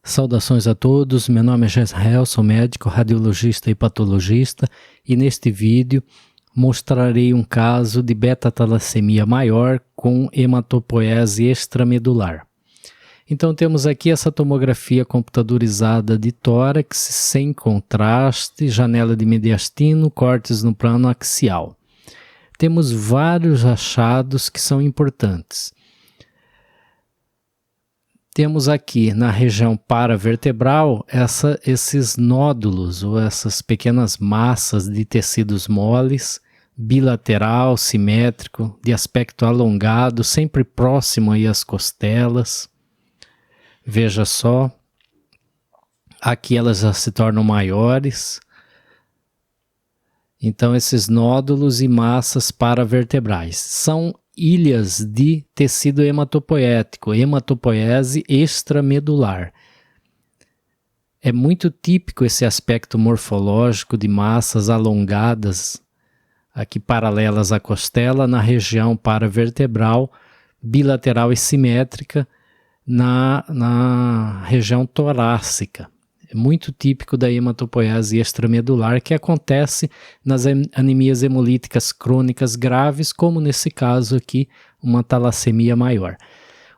Saudações a todos, meu nome é Jezreel, sou médico, radiologista e patologista e neste vídeo mostrarei um caso de beta-talassemia maior com hematopoiese extramedular. Então temos aqui essa tomografia computadorizada de tórax sem contraste, janela de mediastino, cortes no plano axial. Temos vários achados que são importantes. Temos aqui na região paravertebral esses nódulos ou essas pequenas massas de tecidos moles, bilateral, simétrico, de aspecto alongado, sempre próximo aí às costelas. Veja só, aqui elas já se tornam maiores. Então esses nódulos e massas paravertebrais são ilhas de tecido hematopoético, hematopoiese extramedular. É muito típico esse aspecto morfológico de massas alongadas, aqui paralelas à costela, na região paravertebral, bilateral e simétrica, na região torácica. É muito típico da hematopoiese extramedular que acontece nas anemias hemolíticas crônicas graves, como nesse caso aqui, uma talassemia maior.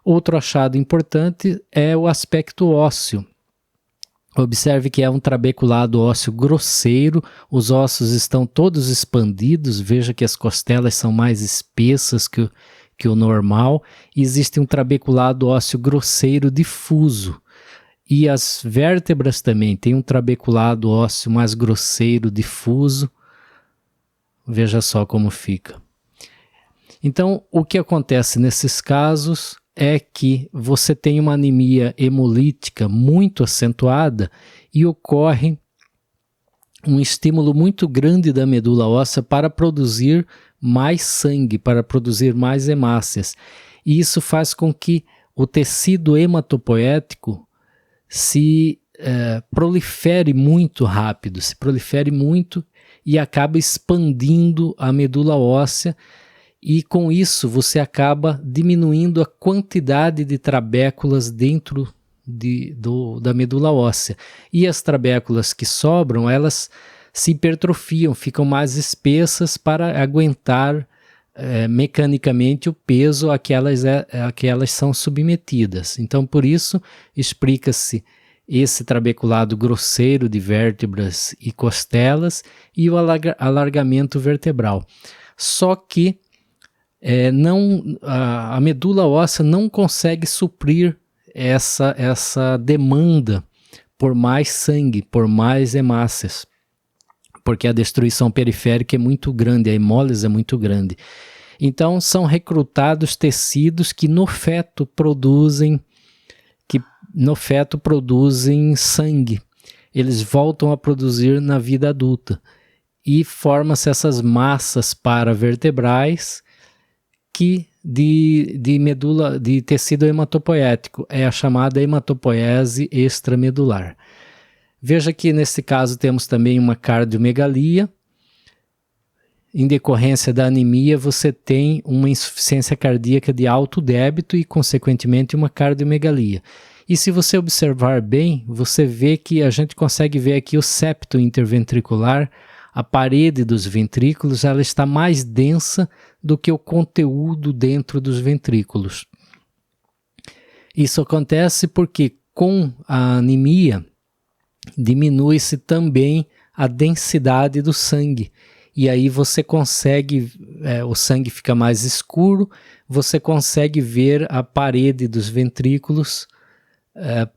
Outro achado importante é o aspecto ósseo. Observe que é um trabeculado ósseo grosseiro, os ossos estão todos expandidos, veja que as costelas são mais espessas que o normal, e existe um trabeculado ósseo grosseiro difuso. E as vértebras também têm um trabeculado ósseo mais grosseiro, difuso. Veja só como fica. Então, o que acontece nesses casos é que você tem uma anemia hemolítica muito acentuada e ocorre um estímulo muito grande da medula óssea para produzir mais sangue, para produzir mais hemácias. E isso faz com que o tecido hematopoético se prolifere muito rápido, se prolifere muito e acaba expandindo a medula óssea, e com isso você acaba diminuindo a quantidade de trabéculas dentro da medula óssea. E as trabéculas que sobram, elas se hipertrofiam, ficam mais espessas para aguentar mecanicamente o peso a que elas são submetidas. Então, por isso, explica-se esse trabeculado grosseiro de vértebras e costelas e o alargamento vertebral. Só que a medula óssea não consegue suprir essa demanda por mais sangue, por mais hemácias, porque a destruição periférica é muito grande, a hemólise é muito grande. Então são recrutados tecidos que no feto produzem sangue. Eles voltam a produzir na vida adulta e formam-se essas massas paravertebrais de tecido hematopoético. É a chamada hematopoiese extramedular. Veja que nesse caso temos também uma cardiomegalia. Em decorrência da anemia, você tem uma insuficiência cardíaca de alto débito e, consequentemente, uma cardiomegalia. E se você observar bem, você vê que a gente consegue ver aqui o septo interventricular, a parede dos ventrículos, ela está mais densa do que o conteúdo dentro dos ventrículos. Isso acontece porque com a anemia diminui-se também a densidade do sangue. E aí você consegue, o sangue fica mais escuro, você consegue ver a parede dos ventrículos,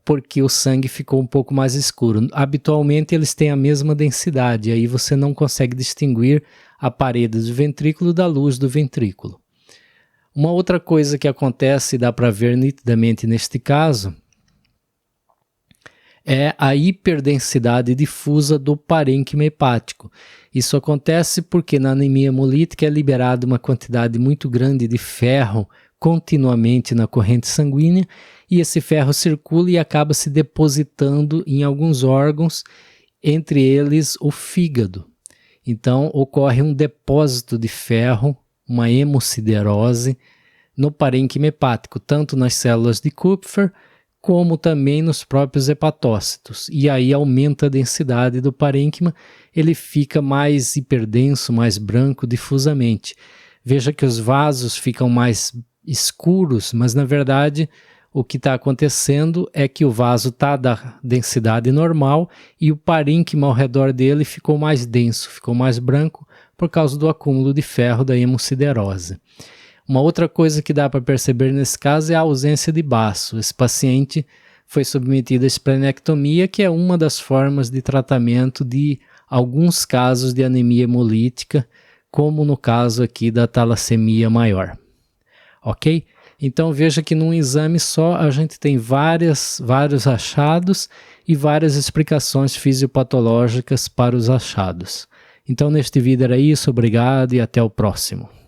porque o sangue ficou um pouco mais escuro. Habitualmente eles têm a mesma densidade, aí você não consegue distinguir a parede do ventrículo da luz do ventrículo. Uma outra coisa que acontece, e dá para ver nitidamente neste caso, é a hiperdensidade difusa do parênquima hepático. Isso acontece porque na anemia hemolítica é liberada uma quantidade muito grande de ferro continuamente na corrente sanguínea, e esse ferro circula e acaba se depositando em alguns órgãos, entre eles o fígado. Então ocorre um depósito de ferro, uma hemosiderose, no parênquima hepático, tanto nas células de Kupfer como também nos próprios hepatócitos. E aí aumenta a densidade do parênquima, ele fica mais hiperdenso, mais branco difusamente. Veja que os vasos ficam mais escuros, mas na verdade o que está acontecendo é que o vaso está da densidade normal e o parênquima ao redor dele ficou mais denso, ficou mais branco por causa do acúmulo de ferro da hemosiderose. Uma outra coisa que dá para perceber nesse caso é a ausência de baço. Esse paciente foi submetido a esplenectomia, que é uma das formas de tratamento de alguns casos de anemia hemolítica, como no caso aqui da talassemia maior. Ok? Então veja que num exame só a gente tem vários achados e várias explicações fisiopatológicas para os achados. Então neste vídeo era isso, obrigado e até o próximo.